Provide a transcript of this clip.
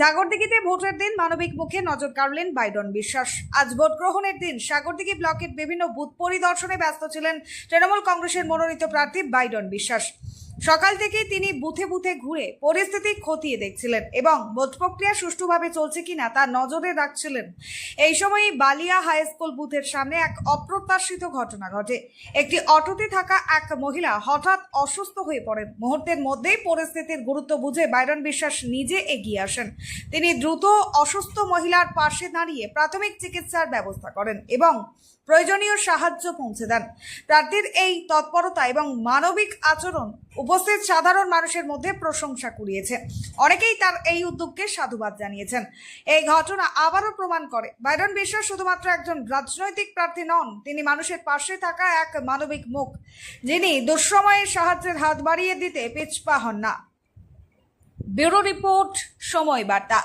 সাগরদিঘিতে ভোটের দিন মানবিক মুখে নজর কাড়লেন বাইডন বিশ্বাস। আজ ভোট গ্রহণের দিন সাগরদিঘি ব্লকের বিভিন্ন বুথ পরিদর্শনে ব্যস্ত ছিলেন তৃণমূল কংগ্রেসের মনোনীত প্রার্থী বাইডন বিশ্বাস। সকাল থেকেই তিনি বুথে বুথে ঘুরে পরিস্থিতি খতিয়ে দেখছিলেন এবং ভোট প্রক্রিয়া সুষ্ঠুভাবে চলছে কিনা তা নজরে রাখছিলেন। এই সময়ই বালিয়া হাই স্কুল বুথের সামনে এক অপ্রত্যাশিত ঘটনা ঘটে। একটি অটোতে থাকা এক মহিলা হঠাৎ অসুস্থ হয়ে পড়েন। মুহূর্তের মধ্যেই পরিস্থিতির গুরুত্ব বুঝে বাইডন বিশ্বাস নিজে এগিয়ে আসেন। তিনি দ্রুত অসুস্থ মহিলার পাশে দাঁড়িয়ে প্রাথমিক চিকিৎসার ব্যবস্থা করেন এবং প্রয়োজনীয় সাহায্য পৌঁছে দেন। প্রার্থীর এই তৎপরতা এবং মানবিক আচরণ উপস্থিত সাধারণ মানুষের মধ্যে প্রশংসা কুড়িয়েছে। অনেকেই তার এই উদ্যোগকে সাধুবাদ জানিয়েছেন। এই ঘটনা আবারও প্রমাণ করে বাইডন বিশ্বাস শুধুমাত্র একজন রাজনৈতিক প্রার্থী নন, তিনি মানুষের পাশে থাকা এক মানবিক মুখ, যিনি দুঃসময়ে সাহায্যের হাত বাড়িয়ে দিতে পিছপা হন না। ব্যুরো রিপোর্ট, সময় বার্তা।